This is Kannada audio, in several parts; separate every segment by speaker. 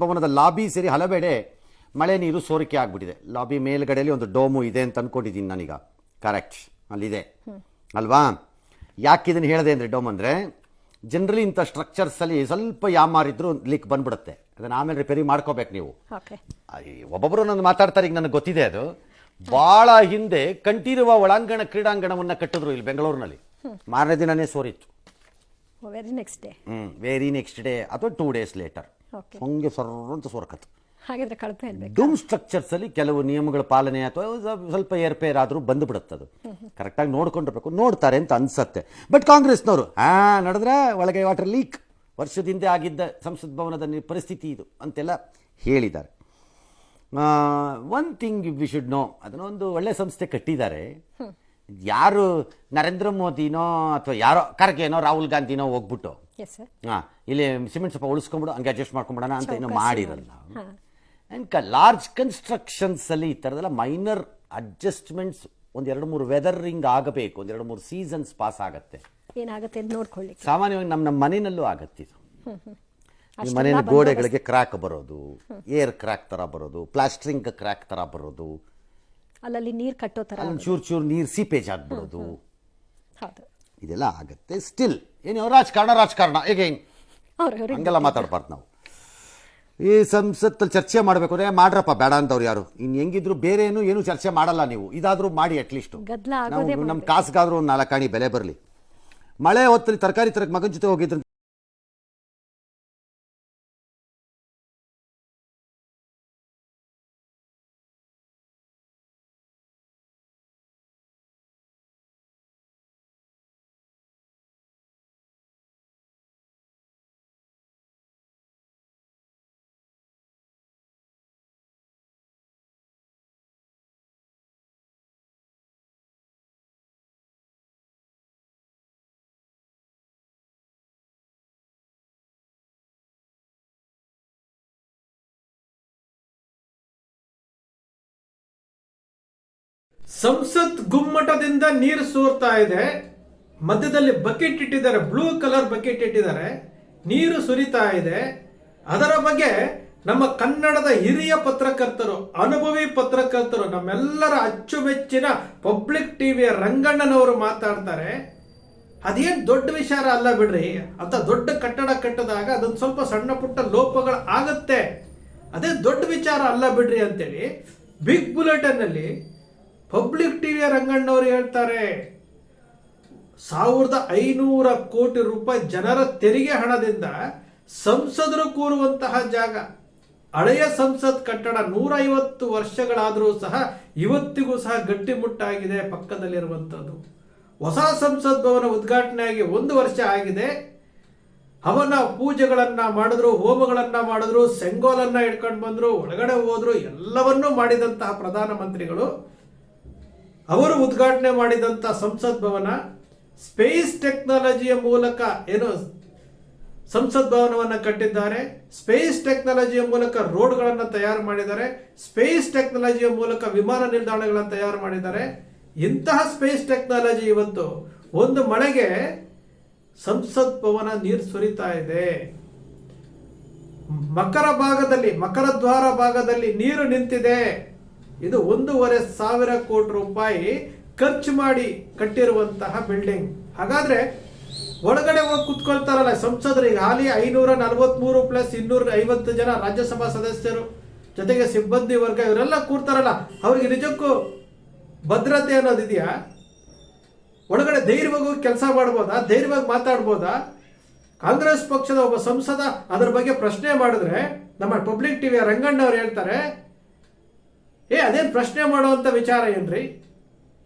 Speaker 1: ಭವನದ ಲಾಬಿ ಸೇರಿ ಹಲವೆಡೆ ಮಳೆ ನೀರು ಸೋರಿಕೆ ಆಗಿಬಿಟ್ಟಿದೆ. ಲಾಬಿ ಮೇಲ್ಗಡೆಯಲ್ಲಿ ಒಂದು ಡೋಮು ಇದೆ ಅಂತ ಅಂದ್ಕೊಂಡಿದ್ದೀನಿ ನಾನೀಗ. ಕರೆಕ್ಟ್, ಅಲ್ಲಿದೆ ಅಲ್ವಾ? ಯಾಕೆ ಇದನ್ನು ಹೇಳಿದೆ ಅಂದರೆ, ಡೋಮ್ ಅಂದರೆ ಜನರಲಿ ಇಂಥ ಸ್ಟ್ರಕ್ಚರ್ಸಲ್ಲಿ ಸ್ವಲ್ಪ ಯಾಮಾರಿದ್ರು ಲೀಕ್ ಬಂದ್ಬಿಡುತ್ತೆ. ಅದನ್ನು ಆಮೇಲೆ ರಿಪೇರಿ ಮಾಡ್ಕೋಬೇಕು ನೀವು. ಒಬ್ಬೊಬ್ಬರು ನನ್ನ ಮಾತಾಡ್ತಾರೆ, ಈಗ ನನಗೆ ಗೊತ್ತಿದೆ ಅದು. ಭಾಳ ಹಿಂದೆ ಕಂಠೀರವ ಒಳಾಂಗಣ ಕ್ರೀಡಾಂಗಣವನ್ನು ಕಟ್ಟಿದ್ರು ಇಲ್ಲಿ ಬೆಂಗಳೂರಿನಲ್ಲಿ. ಮಾರನೇ ದಿನನೇ ಸೋರಿತ್ತು.
Speaker 2: ವೆರಿ ನೆಕ್ಸ್ಟ್ ಡೇ ಅಥವಾ 2 days ಲೇಟರ್ ಹಂಗೆ ಸರ್ರಂತ ಸೋರ್ಕತ್ತು. ಡೂಮ್ ಸ್ಟ್ರಕ್ಚರ್ಸ್ ಅಲ್ಲಿ ಕೆಲವು ನಿಯಮಗಳ ಪಾಲನೆ ಅಥವಾ ಸ್ವಲ್ಪ ಏರ್ಪೇರ್ ಆದರೂ ಬಂದುಬಿಡುತ್ತೆ. ಅದು ಕರೆಕ್ಟಾಗಿ ನೋಡ್ಕೊಂಡಿರ್ಬೇಕು. ನೋಡ್ತಾರೆ ಅಂತ ಅನ್ಸತ್ತೆ. ಬಟ್ ಕಾಂಗ್ರೆಸ್ನವರು ನಡೆದ್ರೆ ಒಳಗೆ ವಾಟರ್ ಲೀಕ್ ವರ್ಷದ ಹಿಂದೆ ಆಗಿದ್ದ ಸಂಸತ್ ಭವನದ ಪರಿಸ್ಥಿತಿ ಇದು ಅಂತೆಲ್ಲ ಹೇಳಿದ್ದಾರೆ. One thing we should know, ಅದನ್ನೊಂದು ಒಳ್ಳೆ ಸಂಸ್ಥೆ ಕಟ್ಟಿದ್ದಾರೆ. ಯಾರು ನರೇಂದ್ರ ಮೋದಿನೋ ಅಥವಾ ಯಾರೋ ಖರ್ಗೆನೋ ರಾಹುಲ್ ಗಾಂಧಿನೋ ಹೋಗ್ಬಿಟ್ಟು ಇಲ್ಲಿ ಸಿಮೆಂಟ್ ಸ್ವಲ್ಪ ಉಳಿಸ್ಕೊಂಡ್ಬಿಡು ಹಂಗೆ ಅಡ್ಜಸ್ಟ್ ಮಾಡ್ಕೊಂಬಿಡೋಣ ಅಂತ ಏನೋ ಮಾಡಿರಲ್ಲ. ಆ್ಯಂಡ್ ಲಾರ್ಜ್ ಕನ್ಸ್ಟ್ರಕ್ಷನ್ಸ್ ಅಲ್ಲಿ ಈ ಥರದೆಲ್ಲ ಮೈನರ್ ಅಡ್ಜಸ್ಟ್ಮೆಂಟ್ಸ್ 1-2-3 ವೆದರಿಂಗ್ ಆಗಬೇಕು. 1-2-3 ಸೀಸನ್ಸ್ ಪಾಸ್ ಆಗತ್ತೆ. ಸಾಮಾನ್ಯವಾಗಿ ನಮ್ಮ ಮನೆಯಲ್ಲೂ ಆಗತ್ತೆ ಇದು. ನಿಮ್ಮ ಮನೆಯ ಗೋಡೆಗಳಿಗೆ ಕ್ರ್ಯಾಕ್ ಬರೋದು, ಏರ್ ಕ್ರ್ಯಾಕ್ ತರ ಬರೋದು, ಪ್ಲಾಸ್ಟ್ರಿಂಗ್ ಕ್ರ್ಯಾಕ್ ತರ ಬರೋದು, ಅಲ್ಲಲ್ಲಿ ನೀರು ಕಟ್ಟೋ ತರ
Speaker 1: ಚೂರು ನೀರು ಸೀಪೇಜ್ ಆಗ್ಬಿಡೋದು, ಇದೆಲ್ಲ ಆಗತ್ತೆ. ಸ್ಟಿಲ್ ಏನು ರಾಜಕಾರಣ ಈಗ ಹಂಗೆಲ್ಲ ಮಾತಾಡ್ಬಾರ್ದು ನಾವು. ಈ ಸಂಸತ್ತಲ್ಲಿ ಚರ್ಚೆ ಮಾಡಬೇಕು ಅಂದರೆ ಮಾಡ್ರಪ್ಪ, ಬೇಡ ಅಂತವ್ರು ಯಾರು. ಇನ್ನು ಹೆಂಗಿದ್ರು ಬೇರೆ ಏನು ಚರ್ಚೆ ಮಾಡಲ್ಲ ನೀವು. ಇದಾದರೂ ಮಾಡಿ ಅಟ್ಲೀಸ್ಟ್ ನಮ್ಮ ಕಾಸಿಗಾದ್ರೂ ಒಂದು 4 ಆಣಿ ಬೆಲೆ ಬರಲಿ. ಮಳೆ ಹೊತ್ತಲ್ಲಿ ತರಕಾರಿ ತರಕ್ಕೆ ಮಗನ ಜೊತೆ ಹೋಗಿದ್ರು.
Speaker 3: ಸಂಸತ್ ಗುಮ್ಮಟದಿಂದ ನೀರು ಸೋರ್ತಾ ಇದೆ. ಮಧ್ಯದಲ್ಲಿ ಬಕೆಟ್ ಇಟ್ಟಿದ್ದಾರೆ, ಬ್ಲೂ ಕಲರ್ ಬಕೆಟ್ ಇಟ್ಟಿದ್ದಾರೆ, ನೀರು ಸುರಿತಾ ಇದೆ. ಅದರ ಬಗ್ಗೆ ನಮ್ಮ ಕನ್ನಡದ ಹಿರಿಯ ಪತ್ರಕರ್ತರು, ಅನುಭವಿ ಪತ್ರಕರ್ತರು, ನಮ್ಮೆಲ್ಲರ ಅಚ್ಚುಮೆಚ್ಚಿನ ಪಬ್ಲಿಕ್ ಟಿವಿಯ ರಂಗಣ್ಣನವರು ಮಾತಾಡ್ತಾರೆ. ಅದೇನ್ ದೊಡ್ಡ ವಿಚಾರ ಅಲ್ಲ ಬಿಡ್ರಿ. ಅಂತ ದೊಡ್ಡ ಕಟ್ಟಡ ಕಟ್ಟದಾಗ ಅದೊಂದು ಸ್ವಲ್ಪ ಸಣ್ಣ ಪುಟ್ಟ ಲೋಪಗಳು ಆಗತ್ತೆ, ಅದೇ ದೊಡ್ಡ ವಿಚಾರ ಅಲ್ಲ ಬಿಡ್ರಿ ಅಂತೇಳಿ ಬಿಗ್ ಬುಲೆಟಿನ್ ಅಲ್ಲಿ ಪಬ್ಲಿಕ್ ಟಿವಿಯ ರಂಗಣ್ಣವರು ಹೇಳ್ತಾರೆ. 1500 ಕೋಟಿ ರೂಪಾಯಿ ಜನರ ತೆರಿಗೆ ಹಣದಿಂದ ಸಂಸದರು ಕೂರುವಂತಹ ಜಾಗ, ಹಳೆಯ ಸಂಸತ್ ಕಟ್ಟಡ 150 ವರ್ಷಗಳಾದರೂ ಸಹ ಇವತ್ತಿಗೂ ಸಹ ಗಟ್ಟಿಮುಟ್ಟಾಗಿದೆ. ಪಕ್ಕದಲ್ಲಿರುವಂಥದ್ದು ಹೊಸ ಸಂಸತ್ ಭವನ ಉದ್ಘಾಟನೆಯಾಗಿ 1 ವರ್ಷ ಆಗಿದೆ. ಹವನ ಪೂಜೆಗಳನ್ನ ಮಾಡಿದ್ರು, ಹೋಮಗಳನ್ನ ಮಾಡಿದ್ರು, ಸೆಂಗೋಲನ್ನ ಇಟ್ಕೊಂಡು ಬಂದ್ರು, ಒಳಗಡೆ ಹೋದ್ರು, ಎಲ್ಲವನ್ನೂ ಮಾಡಿದಂತಹ ಪ್ರಧಾನಮಂತ್ರಿಗಳು ಅವರು ಉದ್ಘಾಟನೆ ಮಾಡಿದಂಥ ಸಂಸತ್ ಭವನ ಸ್ಪೇಸ್ ಟೆಕ್ನಾಲಜಿಯ ಮೂಲಕ ಏನು ಸಂಸತ್ ಭವನವನ್ನು ಕಟ್ಟಿದ್ದಾರೆ. ಸ್ಪೇಸ್ ಟೆಕ್ನಾಲಜಿಯ ಮೂಲಕ ರೋಡ್ಗಳನ್ನು ತಯಾರು ಮಾಡಿದ್ದಾರೆ. ಸ್ಪೇಸ್ ಟೆಕ್ನಾಲಜಿಯ ಮೂಲಕ ವಿಮಾನ ನಿಲ್ದಾಣಗಳನ್ನು ತಯಾರು ಮಾಡಿದ್ದಾರೆ. ಇಂತಹ ಸ್ಪೇಸ್ ಟೆಕ್ನಾಲಜಿ ಇವತ್ತು ಒಂದು ಮಳೆಗೆ ಸಂಸತ್ ಭವನ ನೀರು ಸುರಿತಾ ಇದೆ. ಮಕರ ದ್ವಾರ ಭಾಗದಲ್ಲಿ ನೀರು ನಿಂತಿದೆ. ಇದು 1,500 ಕೋಟಿ ರೂಪಾಯಿ ಖರ್ಚು ಮಾಡಿ ಕಟ್ಟಿರುವಂತಹ ಬಿಲ್ಡಿಂಗ್. ಹಾಗಾದ್ರೆ ಒಳಗಡೆ ಹೋಗಿ ಕುತ್ಕೊಳ್ತಾರಲ್ಲ ಸಂಸದರಿಗೆ, ಹಾಲಿ 543 ಪ್ಲಸ್ 250 ಜನ ರಾಜ್ಯಸಭಾ ಸದಸ್ಯರು ಜೊತೆಗೆ ಸಿಬ್ಬಂದಿ ವರ್ಗ ಇವರೆಲ್ಲ ಕೂರ್ತಾರಲ್ಲ, ಅವ್ರಿಗೆ ನಿಜಕ್ಕೂ ಭದ್ರತೆ ಅನ್ನೋದಿದೆಯಾ? ಒಳಗಡೆ ಧೈರ್ಯವಾಗಿ ಕೆಲಸ ಮಾಡ್ಬೋದಾ? ಧೈರ್ಯವಾಗಿ ಮಾತಾಡ್ಬೋದಾ? ಕಾಂಗ್ರೆಸ್ ಪಕ್ಷದ ಒಬ್ಬ ಸಂಸದ ಅದರ ಬಗ್ಗೆ ಪ್ರಶ್ನೆ ಮಾಡಿದ್ರೆ ನಮ್ಮ ಪಬ್ಲಿಕ್ ಟಿವಿಯ ರಂಗಣ್ಣವ್ರು ಹೇಳ್ತಾರೆ, ಅದೇನು ಪ್ರಶ್ನೆ ಮಾಡುವಂತ ವಿಚಾರ ಏನ್ರಿ?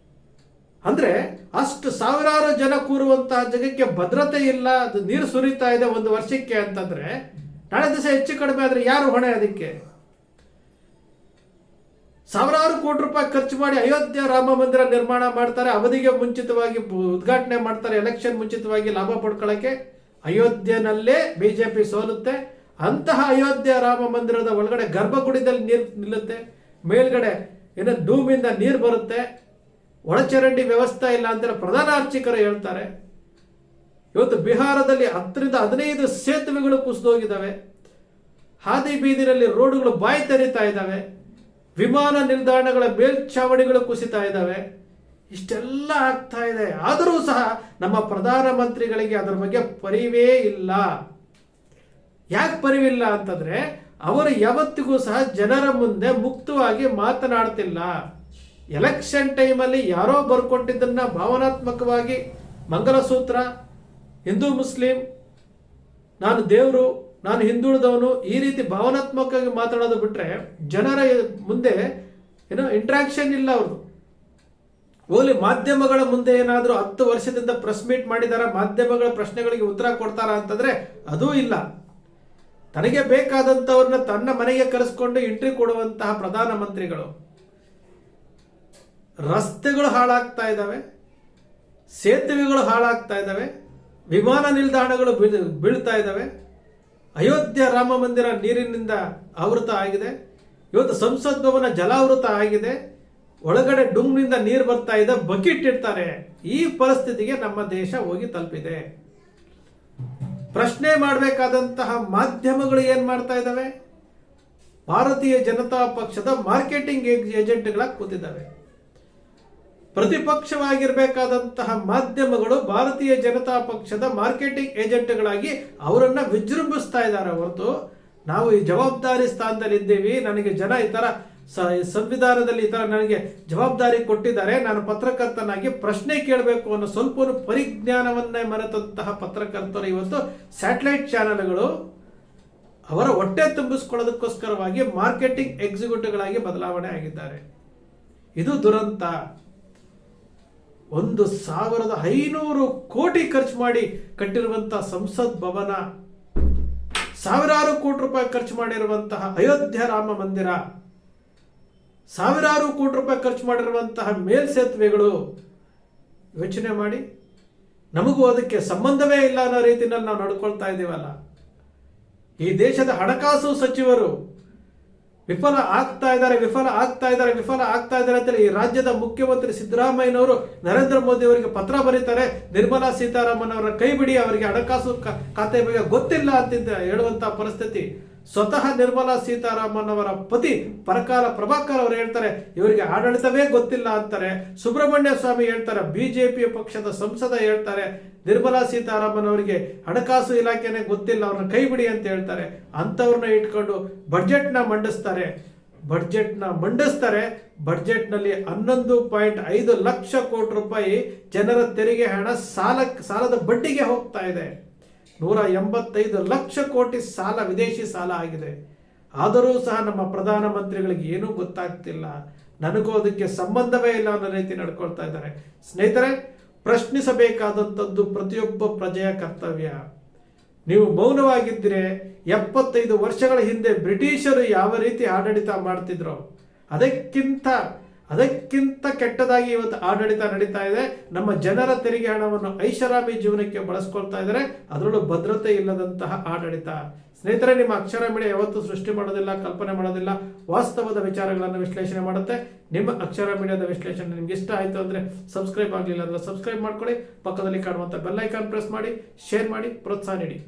Speaker 3: ಅಂದ್ರೆ ಅಷ್ಟು ಸಾವಿರಾರು ಜನ ಕೂರುವಂತಹ ಜಾಗಕ್ಕೆ ಭದ್ರತೆ ಇಲ್ಲ, ಅದು ನೀರು ಸುರಿತಾ ಇದೆ 1 ವರ್ಷಕ್ಕೆ ಅಂತಂದ್ರೆ ನಾಳೆ ದಿವಸ ಹೆಚ್ಚು ಕಡಿಮೆ ಆದ್ರೆ ಯಾರು ಹೊಣೆ? ಅದಕ್ಕೆ ಸಾವಿರಾರು ಕೋಟಿ ರೂಪಾಯಿ ಖರ್ಚು ಮಾಡಿ ಅಯೋಧ್ಯ ರಾಮ ಮಂದಿರ ನಿರ್ಮಾಣ ಮಾಡ್ತಾರೆ, ಅವಧಿಗೆ ಮುಂಚಿತವಾಗಿ ಉದ್ಘಾಟನೆ ಮಾಡ್ತಾರೆ, ಎಲೆಕ್ಷನ್ ಮುಂಚಿತವಾಗಿ ಲಾಭ ಪಡ್ಕೊಳ್ಳಕ್ಕೆ. ಅಯೋಧ್ಯೆನಲ್ಲೇ ಬಿಜೆಪಿ ಸೋಲುತ್ತೆ. ಅಂತಹ ಅಯೋಧ್ಯ ರಾಮ ಮಂದಿರದ ಒಳಗಡೆ ಗರ್ಭಗುಡಿದಲ್ಲಿ ನೀರು ನಿಲ್ಲುತ್ತೆ, ಮೇಲ್ಗಡೆ ಏನೋ ಡೂಮಿಂದ ನೀರು ಬರುತ್ತೆ, ಒಳಚರಂಡಿ ವ್ಯವಸ್ಥೆ ಇಲ್ಲ ಅಂತ ಪ್ರಧಾನ ಅರ್ಚಕರು ಹೇಳ್ತಾರೆ. ಇವತ್ತು ಬಿಹಾರದಲ್ಲಿ 10ರಿಂದ 15 ಸೇತುವೆಗಳು ಕುಸಿದೋಗಿದ್ದಾವೆ. ಹಾದಿ ಬೀದಿನಲ್ಲಿ ರೋಡ್ಗಳು ಬಾಯಿ ತೆರೀತಾ ಇದ್ದಾವೆ, ವಿಮಾನ ನಿಲ್ದಾಣಗಳ ಮೇಲ್ಛಾವಣಿಗಳು ಕುಸಿತಾ ಇದ್ದಾವೆ, ಇಷ್ಟೆಲ್ಲ ಆಗ್ತಾ ಇದೆ. ಆದರೂ ಸಹ ನಮ್ಮ ಪ್ರಧಾನಮಂತ್ರಿಗಳಿಗೆ ಅದರ ಬಗ್ಗೆ ಪರಿವೇ ಇಲ್ಲ. ಯಾಕೆ ಪರಿವಿಲ್ಲ ಅಂತಂದ್ರೆ ಅವರು ಯಾವತ್ತಿಗೂ ಸಹ ಜನರ ಮುಂದೆ ಮುಕ್ತವಾಗಿ ಮಾತನಾಡ್ತಿಲ್ಲ. ಎಲೆಕ್ಷನ್ ಟೈಮಲ್ಲಿ ಯಾರೋ ಬರ್ಕೊಟ್ಟಿದ್ದನ್ನ ಭಾವನಾತ್ಮಕವಾಗಿ ಮಂಗಲಸೂತ್ರ, ಹಿಂದೂ ಮುಸ್ಲಿಂ, ನಾನು ದೇವರು, ನಾನು ಹಿಂದುಳಿದವನು, ಈ ರೀತಿ ಭಾವನಾತ್ಮಕವಾಗಿ ಮಾತಾಡೋದು ಬಿಟ್ರೆ ಜನರ ಮುಂದೆ ಏನೋ ಇಂಟ್ರಾಕ್ಷನ್ ಇಲ್ಲ ಅವ್ರದ್ದು. ಓಲಿ ಮಾಧ್ಯಮಗಳ ಮುಂದೆ ಏನಾದರೂ 10 ವರ್ಷದಿಂದ ಪ್ರೆಸ್ ಮೀಟ್ ಮಾಡಿದಾರ, ಮಾಧ್ಯಮಗಳ ಪ್ರಶ್ನೆಗಳಿಗೆ ಉತ್ತರ ಕೊಡ್ತಾರ ಅಂತಂದ್ರೆ ಅದೂ ಇಲ್ಲ. ತನಗೆ ಬೇಕಾದಂಥವ್ರನ್ನ ತನ್ನ ಮನೆಗೆ ಕರೆಸ್ಕೊಂಡು ಎಂಟ್ರಿ ಕೊಡುವಂತಹ ಪ್ರಧಾನಮಂತ್ರಿಗಳು. ರಸ್ತೆಗಳು ಹಾಳಾಗ್ತಾ ಇದ್ದಾವೆ, ಸೇತುವೆಗಳು ಹಾಳಾಗ್ತಾ ಇದ್ದಾವೆ, ವಿಮಾನ ನಿಲ್ದಾಣಗಳು ಬೀಳ್ತಾ ಇದ್ದಾವೆ, ಅಯೋಧ್ಯ ರಾಮ ಮಂದಿರ ನೀರಿನಿಂದ ಆವೃತ ಆಗಿದೆ, ಇವತ್ತು ಸಂಸತ್ ಭವನ ಜಲಾವೃತ ಆಗಿದೆ, ಒಳಗಡೆ ಡುಂಗ್ನಿಂದ ನೀರು ಬರ್ತಾ ಇದೆ, ಬಕೆಟ್ ಇಡ್ತಾರೆ. ಈ ಪರಿಸ್ಥಿತಿಗೆ ನಮ್ಮ ದೇಶ ಹೋಗಿ ತಲುಪಿದೆ. ಪ್ರಶ್ನೆ ಮಾಡಬೇಕಾದಂತಹ ಮಾಧ್ಯಮಗಳು ಏನ್ ಮಾಡ್ತಾ ಇದ್ದಾವೆ? ಭಾರತೀಯ ಜನತಾ ಪಕ್ಷದ ಮಾರ್ಕೆಟಿಂಗ್ ಏಜೆಂಟ್ಗಳಾಗಿ ಕೂತಿದ್ದಾವೆ. ಪ್ರತಿಪಕ್ಷವಾಗಿರ್ಬೇಕಾದಂತಹ ಮಾಧ್ಯಮಗಳು ಭಾರತೀಯ ಜನತಾ ಪಕ್ಷದ ಮಾರ್ಕೆಟಿಂಗ್ ಏಜೆಂಟ್ಗಳಾಗಿ ಅವರನ್ನ ವಿಜೃಂಭಿಸ್ತಾ ಇದ್ದಾರೆ ಹೊರತು ನಾವು ಈ ಜವಾಬ್ದಾರಿ ಸ್ಥಾನದಲ್ಲಿ ಇದ್ದೀವಿ, ನನಗೆ ಜನ ಈ ತರ ಸಂವಿಧಾನದಲ್ಲಿ ಈ ತರ ನನಗೆ ಜವಾಬ್ದಾರಿ ಕೊಟ್ಟಿದ್ದಾರೆ, ನಾನು ಪತ್ರಕರ್ತನಾಗಿ ಪ್ರಶ್ನೆ ಕೇಳಬೇಕು ಅನ್ನೋ ಸ್ವಲ್ಪ ಪರಿಜ್ಞಾನವನ್ನೇ ಮರೆತಂತಹ ಪತ್ರಕರ್ತರು ಇವತ್ತು ಸ್ಯಾಟಲೈಟ್ ಚಾನೆಲ್ಗಳು ಅವರ ಹೊಟ್ಟೆ ತುಂಬಿಸ್ಕೊಳ್ಳೋದಕ್ಕೋಸ್ಕರವಾಗಿ ಮಾರ್ಕೆಟಿಂಗ್ ಎಕ್ಸಿಕ್ಯೂಟಿವ್ಗಳಾಗಿ ಬದಲಾವಣೆ ಆಗಿದ್ದಾರೆ. ಇದು ದುರಂತ. 1,500 ಕೋಟಿ ಖರ್ಚು ಮಾಡಿ ಕಟ್ಟಿರುವಂತಹ ಸಂಸತ್ ಭವನ, ಸಾವಿರಾರು ಕೋಟಿ ರೂಪಾಯಿ ಖರ್ಚು ಮಾಡಿರುವಂತಹ ಅಯೋಧ್ಯ ರಾಮ ಮಂದಿರ, ಸಾವಿರಾರು ಕೋಟಿ ರೂಪಾಯಿ ಖರ್ಚು ಮಾಡಿರುವಂತಹ ಮೇಲ್ಸೇತುವೆಗಳು, ಯೋಚನೆ ಮಾಡಿ. ನಮಗೂ ಅದಕ್ಕೆ ಸಂಬಂಧವೇ ಇಲ್ಲ ಅನ್ನೋ ರೀತಿಯಲ್ಲಿ ನಾವು ನಡ್ಕೊಳ್ತಾ ಇದ್ದೀವಲ್ಲ. ಈ ದೇಶದ ಹಣಕಾಸು ಸಚಿವರು ವಿಫಲ ಆಗ್ತಾ ಇದ್ದಾರೆ ಅಂತೇಳಿ ಈ ರಾಜ್ಯದ ಮುಖ್ಯಮಂತ್ರಿ ಸಿದ್ದರಾಮಯ್ಯನವರು ನರೇಂದ್ರ ಮೋದಿ ಅವರಿಗೆ ಪತ್ರ ಬರೀತಾರೆ, ನಿರ್ಮಲಾ ಸೀತಾರಾಮನ್ ಅವರ ಕೈ ಬಿಡಿ, ಅವರಿಗೆ ಹಣಕಾಸು ಖಾತೆ ಬಗ್ಗೆ ಗೊತ್ತಿಲ್ಲ ಅಂತ ಹೇಳುವಂತಹ ಪರಿಸ್ಥಿತಿ. ಸ್ವತಃ ನಿರ್ಮಲಾ ಸೀತಾರಾಮನ್ ಅವರ ಪತಿ ಪರಕಾಲ ಪ್ರಭಾಕರ್ ಅವರು ಹೇಳ್ತಾರೆ ಇವರಿಗೆ ಆಡಳಿತವೇ ಗೊತ್ತಿಲ್ಲ ಅಂತಾರೆ. ಸುಬ್ರಹ್ಮಣ್ಯ ಸ್ವಾಮಿ ಹೇಳ್ತಾರೆ, ಬಿಜೆಪಿ ಪಕ್ಷದ ಸಂಸದ ಹೇಳ್ತಾರೆ ನಿರ್ಮಲಾ ಸೀತಾರಾಮನ್ ಅವರಿಗೆ ಹಣಕಾಸು ಇಲಾಖೆನೇ ಗೊತ್ತಿಲ್ಲ, ಅವ್ರನ್ನ ಕೈ ಬಿಡಿ ಅಂತ ಹೇಳ್ತಾರೆ. ಅಂತವ್ರನ್ನ ಇಟ್ಕೊಂಡು ಬಡ್ಜೆಟ್ನ ಮಂಡಿಸ್ತಾರೆ. ಬಡ್ಜೆಟ್ನಲ್ಲಿ 11.5 ಲಕ್ಷ ಕೋಟಿ ರೂಪಾಯಿ ಜನರ ತೆರಿಗೆ ಹಣ ಸಾಲದ ಬಡ್ಡಿಗೆ ಹೋಗ್ತಾ ಇದೆ. 185 ಲಕ್ಷ ಕೋಟಿ ಸಾಲ, ವಿದೇಶಿ ಸಾಲ ಆಗಿದೆ. ಆದರೂ ಸಹ ನಮ್ಮ ಪ್ರಧಾನಮಂತ್ರಿಗಳಿಗೆ ಏನೂ ಗೊತ್ತಾಗ್ತಿಲ್ಲ, ನನಗೂ ಅದಕ್ಕೆ ಸಂಬಂಧವೇ ಇಲ್ಲ ಅನ್ನೋ ರೀತಿ ನಡ್ಕೊಳ್ತಾ ಇದ್ದಾರೆ. ಸ್ನೇಹಿತರೆ, ಪ್ರಶ್ನಿಸಬೇಕಾದಂಥದ್ದು ಪ್ರತಿಯೊಬ್ಬ ಪ್ರಜೆಯ ಕರ್ತವ್ಯ. ನೀವು ಮೌನವಾಗಿದ್ದರೆ 75 ವರ್ಷಗಳ ಹಿಂದೆ ಬ್ರಿಟಿಷರು ಯಾವ ರೀತಿ ಆಡಳಿತ ಮಾಡ್ತಿದ್ರು ಅದಕ್ಕಿಂತ ಕೆಟ್ಟದಾಗಿ ಇವತ್ತು ಆಡಳಿತ ನಡೀತಾ ಇದೆ. ನಮ್ಮ ಜನರ ತೆರಿಗೆ ಹಣವನ್ನು ಐಷಾರಾಮಿ ಜೀವನಕ್ಕೆ ಬಳಸ್ಕೊಳ್ತಾ ಇದ್ದಾರೆ, ಅದರಲ್ಲೂ ಭದ್ರತೆ ಇಲ್ಲದಂತಹ ಆಡಳಿತ. ಸ್ನೇಹಿತರೆ, ನಿಮ್ಮ ಅಕ್ಷರ ಮೀಡಿಯಾ ಯಾವತ್ತೂ ಸೃಷ್ಟಿ ಮಾಡೋದಿಲ್ಲ, ಕಲ್ಪನೆ ಮಾಡೋದಿಲ್ಲ, ವಾಸ್ತವದ ವಿಚಾರಗಳನ್ನು ವಿಶ್ಲೇಷಣೆ ಮಾಡುತ್ತೆ. ನಿಮ್ಮ ಅಕ್ಷರ ಮೀಡಿಯಾದ ವಿಶ್ಲೇಷಣೆ ನಿಮ್ಗೆ ಇಷ್ಟ ಆಯಿತು ಅಂದರೆ ಸಬ್ಸ್ಕ್ರೈಬ್ ಆಗಲಿಲ್ಲ ಅಂದರೆ ಸಬ್ಸ್ಕ್ರೈಬ್ ಮಾಡ್ಕೊಳ್ಳಿ, ಪಕ್ಕದಲ್ಲಿ ಕಾಣುವಂಥ ಬೆಲ್ ಐಕಾನ್ ಪ್ರೆಸ್ ಮಾಡಿ, ಶೇರ್ ಮಾಡಿ, ಪ್ರೋತ್ಸಾಹ ನೀಡಿ.